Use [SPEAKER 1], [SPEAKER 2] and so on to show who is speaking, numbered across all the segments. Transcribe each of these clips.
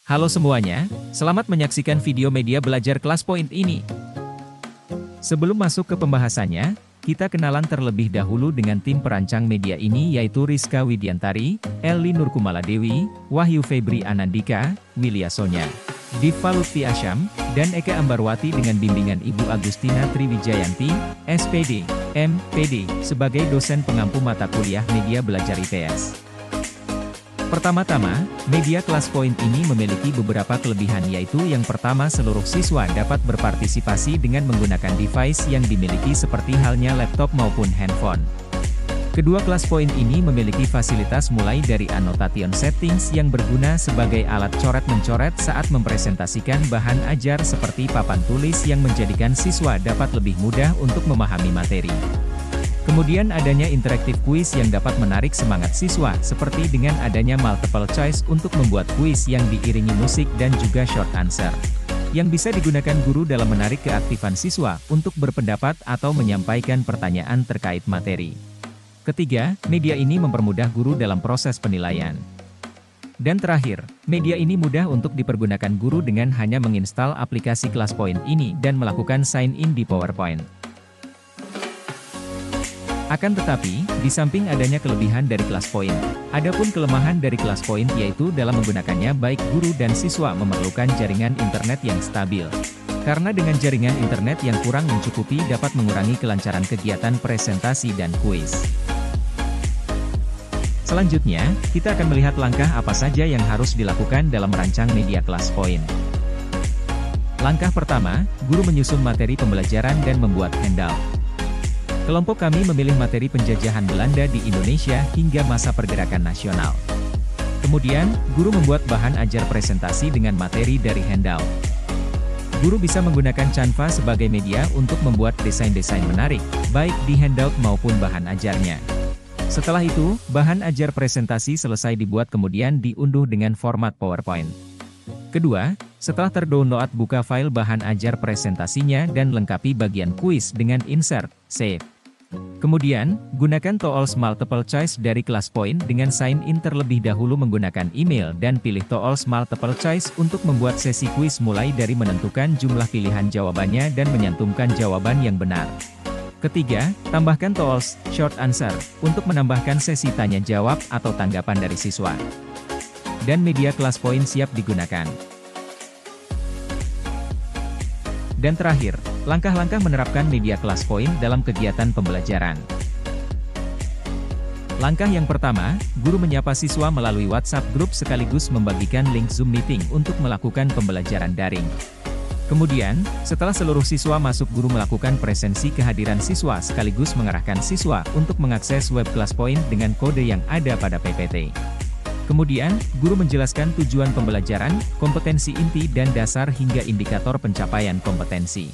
[SPEAKER 1] Halo semuanya, selamat menyaksikan video media belajar kelas Point ini. Sebelum masuk ke pembahasannya, kita kenalan terlebih dahulu dengan tim perancang media ini yaitu Rizka Widiantari, Elli Nurkumaladewi, Wahyu Febri Anandika, Wilya Sonya, Diva Lutfi Asyam, dan Eka Ambarwati dengan bimbingan Ibu Agustina Triwijayanti, SPD, MPD, sebagai dosen pengampu mata kuliah media belajar IPS. Pertama-tama, media kelas Point ini memiliki beberapa kelebihan yaitu yang pertama seluruh siswa dapat berpartisipasi dengan menggunakan device yang dimiliki seperti halnya laptop maupun handphone. Kedua, kelas Point ini memiliki fasilitas mulai dari annotation settings yang berguna sebagai alat coret-mencoret saat mempresentasikan bahan ajar seperti papan tulis yang menjadikan siswa dapat lebih mudah untuk memahami materi. Kemudian adanya interaktif kuis yang dapat menarik semangat siswa, seperti dengan adanya multiple choice untuk membuat kuis yang diiringi musik dan juga short answer, yang bisa digunakan guru dalam menarik keaktifan siswa untuk berpendapat atau menyampaikan pertanyaan terkait materi. Ketiga, media ini mempermudah guru dalam proses penilaian. Dan terakhir, media ini mudah untuk dipergunakan guru dengan hanya menginstal aplikasi kelas Point ini dan melakukan sign in di PowerPoint. Akan tetapi, di samping adanya kelebihan dari kelas Point, adapun kelemahan dari kelas Point yaitu dalam menggunakannya baik guru dan siswa memerlukan jaringan internet yang stabil. Karena dengan jaringan internet yang kurang mencukupi dapat mengurangi kelancaran kegiatan presentasi dan kuis. Selanjutnya, kita akan melihat langkah apa saja yang harus dilakukan dalam merancang media kelas Point. Langkah pertama, guru menyusun materi pembelajaran dan membuat handout. Kelompok kami memilih materi penjajahan Belanda di Indonesia hingga masa pergerakan nasional. Kemudian, guru membuat bahan ajar presentasi dengan materi dari handout. Guru bisa menggunakan Canva sebagai media untuk membuat desain-desain menarik, baik di handout maupun bahan ajarnya. Setelah itu, bahan ajar presentasi selesai dibuat kemudian diunduh dengan format PowerPoint. Kedua, setelah terdownload buka file bahan ajar presentasinya dan lengkapi bagian kuis dengan insert, save. Kemudian, gunakan tools multiple choice dari kelas Point dengan sign in terlebih dahulu menggunakan email dan pilih tools multiple choice untuk membuat sesi kuis mulai dari menentukan jumlah pilihan jawabannya dan menyantumkan jawaban yang benar. Ketiga, tambahkan tools short answer untuk menambahkan sesi tanya jawab atau tanggapan dari siswa. Dan media kelas Point siap digunakan. Dan terakhir, langkah-langkah menerapkan media kelas Point dalam kegiatan pembelajaran. Langkah yang pertama, guru menyapa siswa melalui WhatsApp Group sekaligus membagikan link Zoom Meeting untuk melakukan pembelajaran daring. Kemudian, setelah seluruh siswa masuk, guru melakukan presensi kehadiran siswa sekaligus mengarahkan siswa untuk mengakses web kelas Point dengan kode yang ada pada PPT. Kemudian, guru menjelaskan tujuan pembelajaran, kompetensi inti dan dasar hingga indikator pencapaian kompetensi.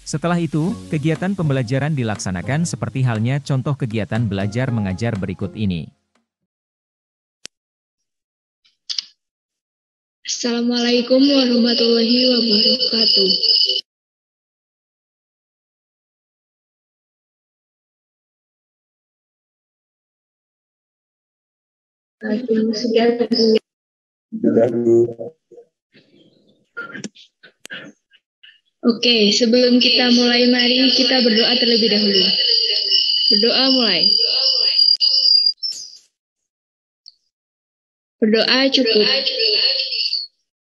[SPEAKER 1] Setelah itu, kegiatan pembelajaran dilaksanakan seperti halnya contoh kegiatan belajar mengajar berikut ini.
[SPEAKER 2] Assalamualaikum warahmatullahi wabarakatuh. Oke, sebelum kita mulai, mari kita berdoa terlebih dahulu. Berdoa mulai. Berdoa cukup.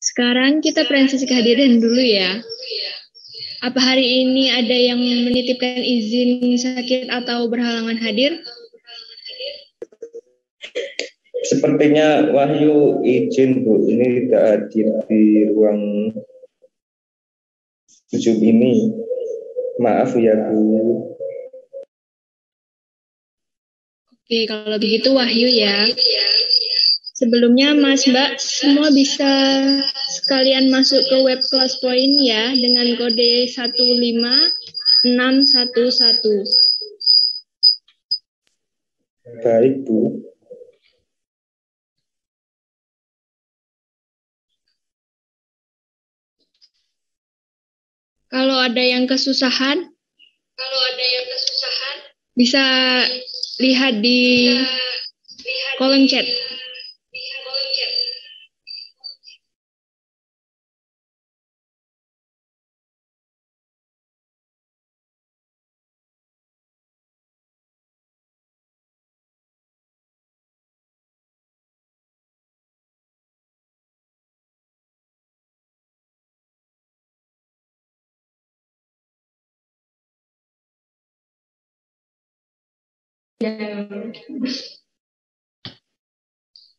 [SPEAKER 2] Sekarang kita presensi kehadiran dulu ya. Apa hari ini ada yang menitipkan izin sakit atau berhalangan hadir?
[SPEAKER 3] Sepertinya Wahyu izin Bu, ini tidak hadir di ruang Zoom ini. Maaf ya Bu.
[SPEAKER 2] Oke, kalau begitu Wahyu ya. Sebelumnya Mas Mbak semua bisa sekalian masuk ke web kelas Point ya dengan kode 15611.
[SPEAKER 3] Baik Bu.
[SPEAKER 2] Kalau ada yang kesusahan, bisa lihat di kolom chat.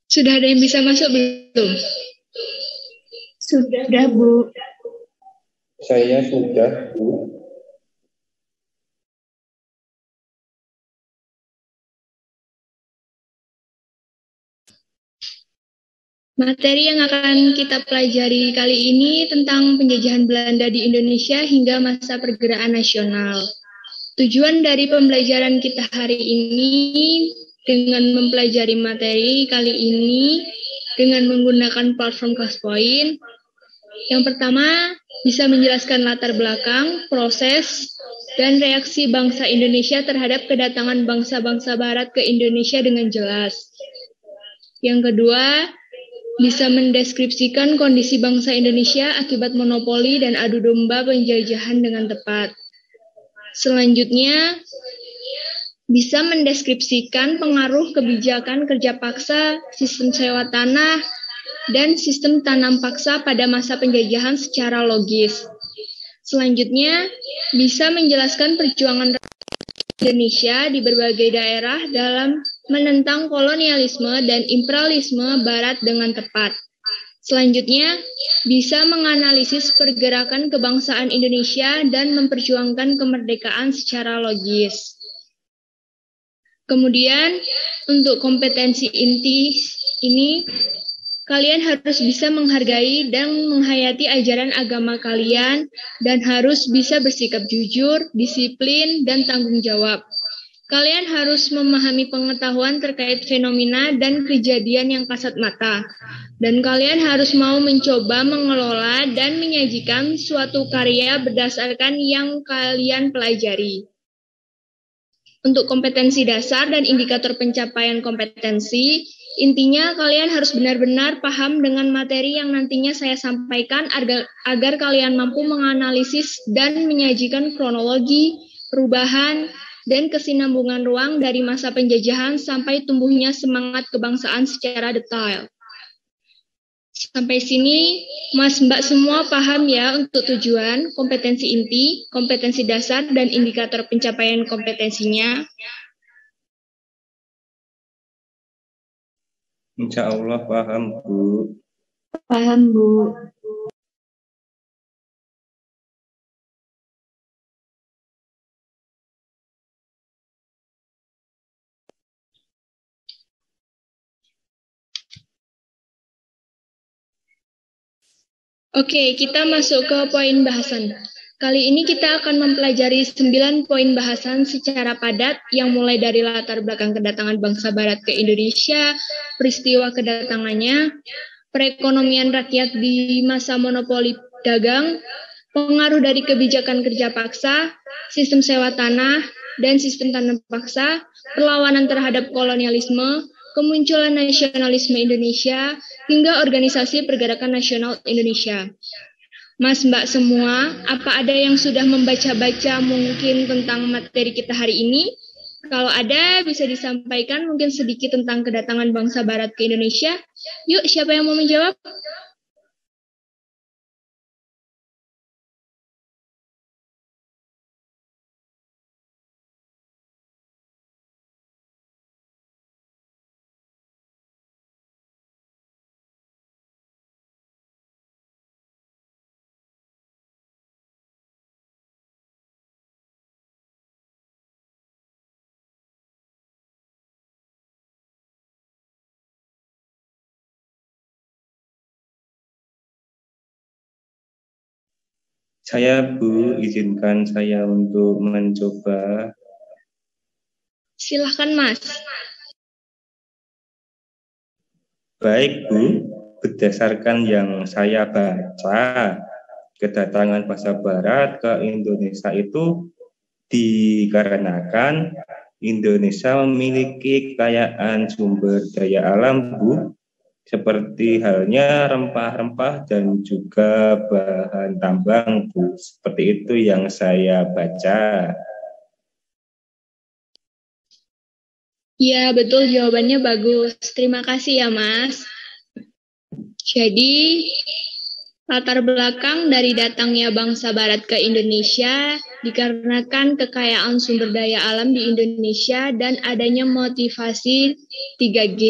[SPEAKER 2] Sudah ada yang bisa masuk belum?
[SPEAKER 4] Sudah, Bu.
[SPEAKER 3] Saya sudah, Bu.
[SPEAKER 2] Materi yang akan kita pelajari kali ini tentang penjajahan Belanda di Indonesia hingga masa pergerakan nasional. Tujuan dari pembelajaran kita hari ini dengan mempelajari materi kali ini dengan menggunakan platform ClassPoint. Yang pertama, bisa menjelaskan latar belakang, proses, dan reaksi bangsa Indonesia terhadap kedatangan bangsa-bangsa Barat ke Indonesia dengan jelas. Yang kedua, bisa mendeskripsikan kondisi bangsa Indonesia akibat monopoli dan adu domba penjajahan dengan tepat. Selanjutnya, bisa mendeskripsikan pengaruh kebijakan kerja paksa, sistem sewa tanah, dan sistem tanam paksa pada masa penjajahan secara logis. Selanjutnya, bisa menjelaskan perjuangan Indonesia di berbagai daerah dalam menentang kolonialisme dan imperialisme Barat dengan tepat. Selanjutnya, bisa menganalisis pergerakan kebangsaan Indonesia dan memperjuangkan kemerdekaan secara logis. Kemudian, untuk kompetensi inti ini, kalian harus bisa menghargai dan menghayati ajaran agama kalian dan harus bisa bersikap jujur, disiplin, dan tanggung jawab. Kalian harus memahami pengetahuan terkait fenomena dan kejadian yang kasat mata. Dan kalian harus mau mencoba mengelola dan menyajikan suatu karya berdasarkan yang kalian pelajari. Untuk kompetensi dasar dan indikator pencapaian kompetensi, intinya kalian harus benar-benar paham dengan materi yang nantinya saya sampaikan agar kalian mampu menganalisis dan menyajikan kronologi, perubahan, dan kesinambungan ruang dari masa penjajahan sampai tumbuhnya semangat kebangsaan secara detail. Sampai sini, Mas Mbak semua paham ya untuk tujuan, kompetensi inti, kompetensi dasar, dan indikator pencapaian kompetensinya?
[SPEAKER 3] Insya Allah paham, Bu.
[SPEAKER 4] Paham, Bu.
[SPEAKER 2] Oke, kita masuk ke poin bahasan. Kali ini kita akan mempelajari 9 poin bahasan secara padat yang mulai dari latar belakang kedatangan bangsa Barat ke Indonesia, peristiwa kedatangannya, perekonomian rakyat di masa monopoli dagang, pengaruh dari kebijakan kerja paksa, sistem sewa tanah, dan sistem tanam paksa, perlawanan terhadap kolonialisme, kemunculan nasionalisme Indonesia, hingga organisasi pergerakan nasional Indonesia. Mas Mbak semua, apa ada yang sudah membaca-baca mungkin tentang materi kita hari ini? Kalau ada, bisa disampaikan mungkin sedikit tentang kedatangan bangsa Barat ke Indonesia. Yuk, siapa yang mau menjawab?
[SPEAKER 3] Saya, Bu, izinkan saya untuk mencoba.
[SPEAKER 2] Silahkan, Mas.
[SPEAKER 3] Baik, Bu, berdasarkan yang saya baca, kedatangan bangsa Barat ke Indonesia itu dikarenakan Indonesia memiliki kekayaan sumber daya alam, Bu, seperti halnya rempah-rempah dan juga bahan tambang, Bu. Seperti itu yang saya baca.
[SPEAKER 2] Ya, betul, jawabannya bagus. Terima kasih ya, Mas. Jadi, Latar belakang dari datangnya bangsa Barat ke Indonesia dikarenakan kekayaan sumber daya alam di Indonesia dan adanya motivasi 3G,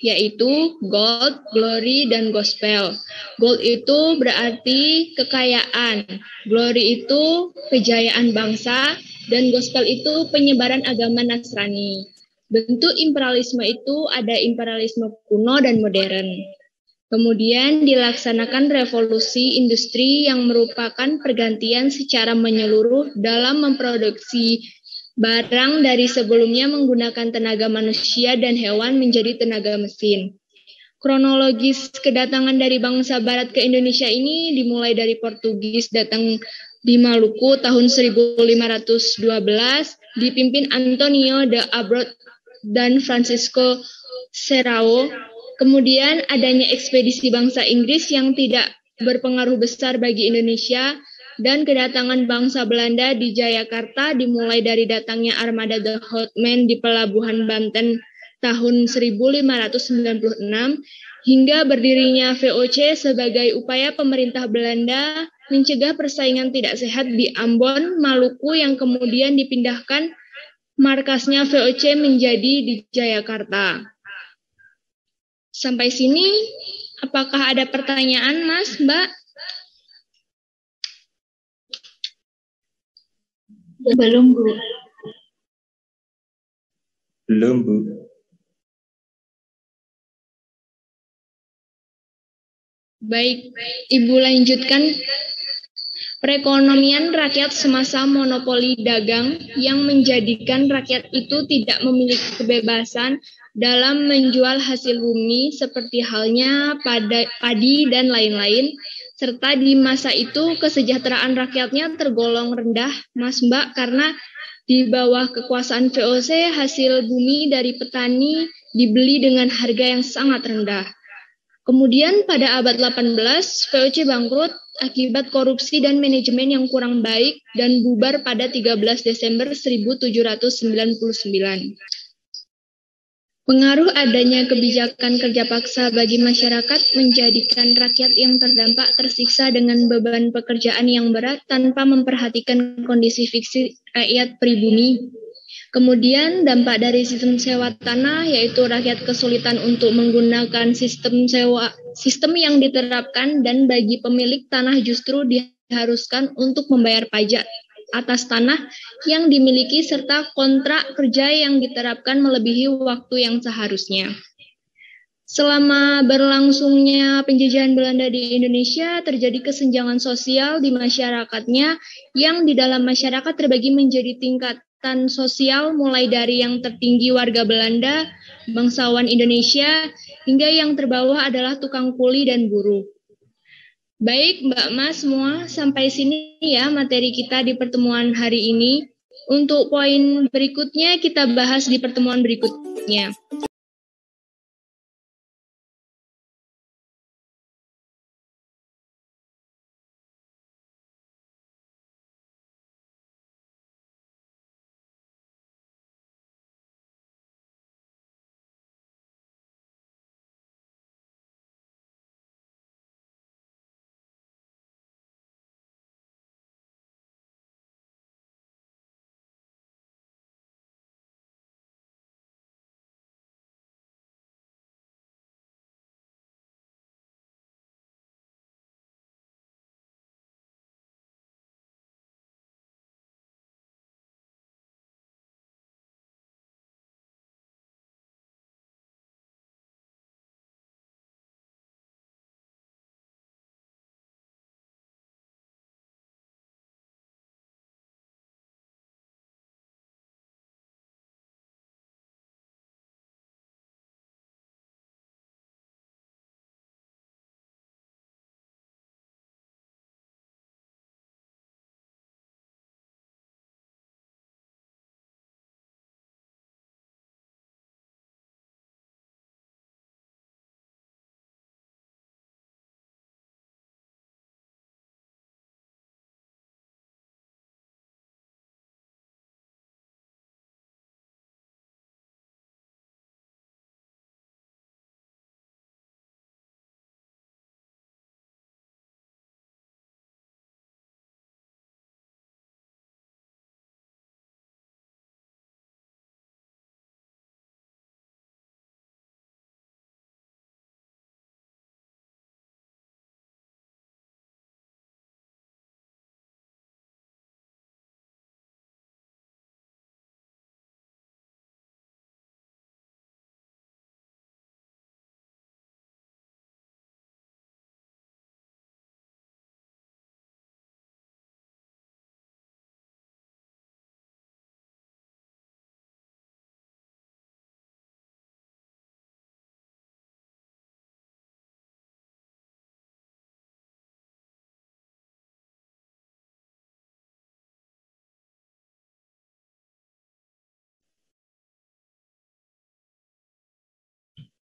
[SPEAKER 2] yaitu gold, glory, dan gospel. Gold itu berarti kekayaan, glory itu kejayaan bangsa, dan gospel itu penyebaran agama Nasrani. Bentuk imperialisme itu ada imperialisme kuno dan modern. Kemudian dilaksanakan revolusi industri yang merupakan pergantian secara menyeluruh dalam memproduksi barang dari sebelumnya menggunakan tenaga manusia dan hewan menjadi tenaga mesin. Kronologis kedatangan dari bangsa Barat ke Indonesia ini dimulai dari Portugis datang di Maluku tahun 1512 dipimpin Antonio de Abreu dan Francisco Serrao. Kemudian adanya ekspedisi bangsa Inggris yang tidak berpengaruh besar bagi Indonesia dan kedatangan bangsa Belanda di Jayakarta dimulai dari datangnya armada The Houtman di pelabuhan Banten tahun 1596 hingga berdirinya VOC sebagai upaya pemerintah Belanda mencegah persaingan tidak sehat di Ambon, Maluku yang kemudian dipindahkan markasnya VOC menjadi di Jayakarta. Sampai sini, apakah ada pertanyaan, Mas, Mbak?
[SPEAKER 4] Belum, Bu.
[SPEAKER 3] Belum, Bu.
[SPEAKER 2] Baik, Ibu lanjutkan. Perekonomian rakyat semasa monopoli dagang yang menjadikan rakyat itu tidak memiliki kebebasan dalam menjual hasil bumi seperti halnya padi dan lain-lain, serta di masa itu kesejahteraan rakyatnya tergolong rendah, Mas Mbak, karena di bawah kekuasaan VOC hasil bumi dari petani dibeli dengan harga yang sangat rendah. Kemudian pada abad 18, VOC bangkrut akibat korupsi dan manajemen yang kurang baik dan bubar pada 13 Desember 1799. Pengaruh adanya kebijakan kerja paksa bagi masyarakat menjadikan rakyat yang terdampak tersiksa dengan beban pekerjaan yang berat tanpa memperhatikan kondisi fiksi rakyat pribumi. Kemudian dampak dari sistem sewa tanah yaitu rakyat kesulitan untuk menggunakan sistem yang diterapkan dan bagi pemilik tanah justru diharuskan untuk membayar pajak atas tanah yang dimiliki serta kontrak kerja yang diterapkan melebihi waktu yang seharusnya. Selama berlangsungnya penjajahan Belanda di Indonesia, terjadi kesenjangan sosial di masyarakatnya yang di dalam masyarakat terbagi menjadi tingkatan sosial mulai dari yang tertinggi warga Belanda, bangsawan Indonesia, hingga yang terbawah adalah tukang kuli dan buruh. Baik, Mbak Mas semua, sampai sini ya materi kita di pertemuan hari ini. Untuk poin berikutnya kita bahas di pertemuan berikutnya.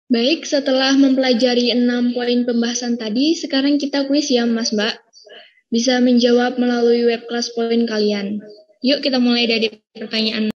[SPEAKER 2] Baik, setelah mempelajari 6 poin pembahasan tadi, sekarang kita kuis ya Mas Mbak. Bisa menjawab melalui web kelas poin kalian. Yuk kita mulai dari pertanyaan.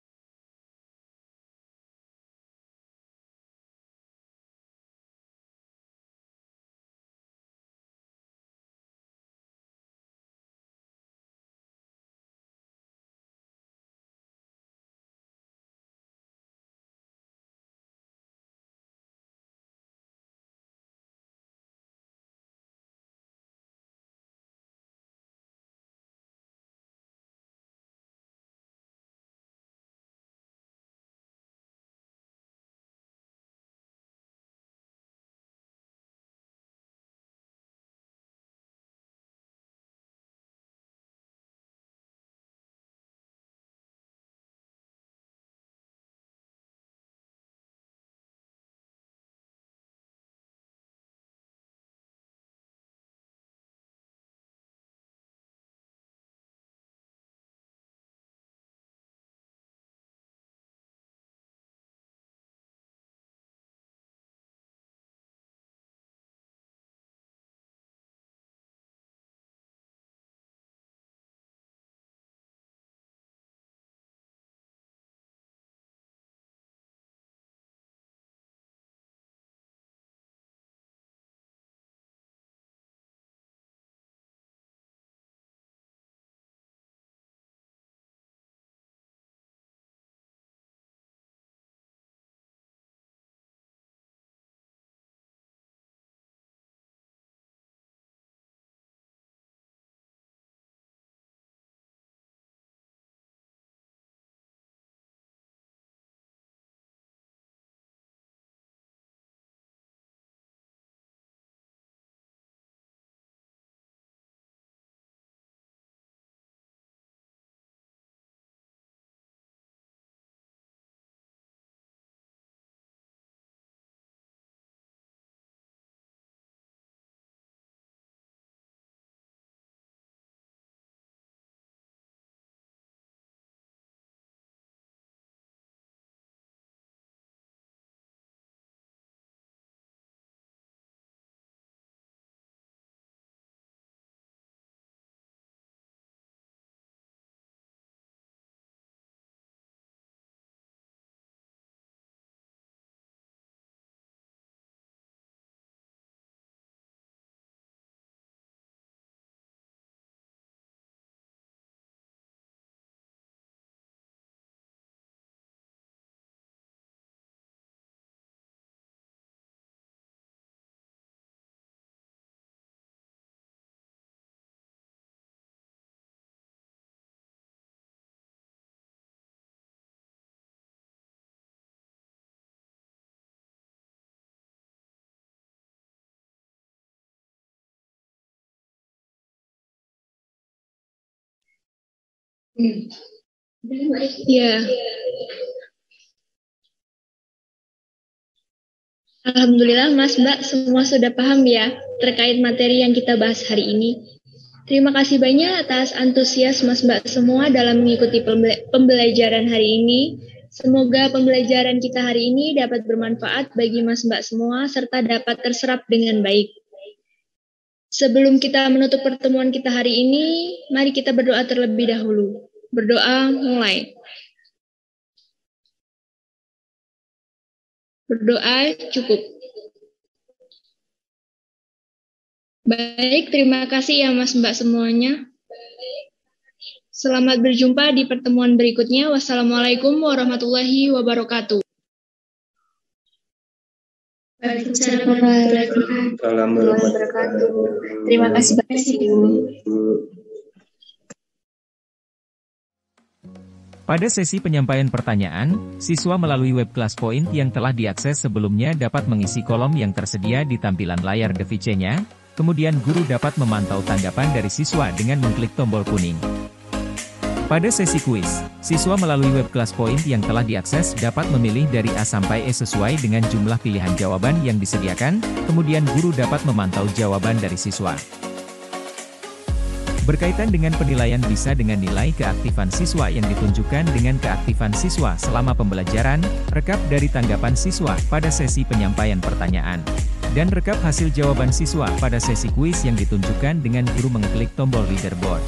[SPEAKER 2] Ya, Alhamdulillah Mas Mbak semua sudah paham ya terkait materi yang kita bahas hari ini. Terima kasih banyak atas antusias Mas Mbak semua dalam mengikuti pembelajaran hari ini. Semoga pembelajaran kita hari ini dapat bermanfaat bagi Mas Mbak semua serta dapat terserap dengan baik. Sebelum kita menutup pertemuan kita hari ini, mari kita berdoa terlebih dahulu. Berdoa mulai. Berdoa cukup. Baik, terima kasih ya Mas Mbak semuanya. Selamat berjumpa di pertemuan berikutnya. Wassalamualaikum warahmatullahi wabarakatuh.
[SPEAKER 4] Waalaikumsalam warahmatullahi wabarakatuh. Terima kasih banyak Ibu.
[SPEAKER 1] Pada sesi penyampaian pertanyaan, siswa melalui web kelas Point yang telah diakses sebelumnya dapat mengisi kolom yang tersedia di tampilan layar DVC-nya, kemudian guru dapat memantau tanggapan dari siswa dengan mengklik tombol kuning. Pada sesi kuis, siswa melalui web kelas Point yang telah diakses dapat memilih dari A sampai E sesuai dengan jumlah pilihan jawaban yang disediakan, kemudian guru dapat memantau jawaban dari siswa. Berkaitan dengan penilaian bisa dengan nilai keaktifan siswa yang ditunjukkan dengan keaktifan siswa selama pembelajaran, rekap dari tanggapan siswa pada sesi penyampaian pertanyaan, dan rekap hasil jawaban siswa pada sesi kuis yang ditunjukkan dengan guru mengklik tombol leaderboard.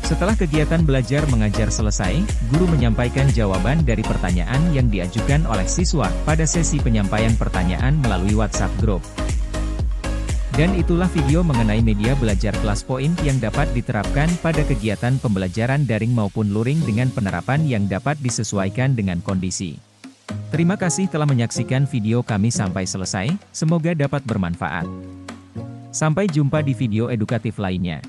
[SPEAKER 1] Setelah kegiatan belajar mengajar selesai, guru menyampaikan jawaban dari pertanyaan yang diajukan oleh siswa pada sesi penyampaian pertanyaan melalui WhatsApp Group. Dan itulah video mengenai media belajar kelas point yang dapat diterapkan pada kegiatan pembelajaran daring maupun luring dengan penerapan yang dapat disesuaikan dengan kondisi. Terima kasih telah menyaksikan video kami sampai selesai, semoga dapat bermanfaat. Sampai jumpa di video edukatif lainnya.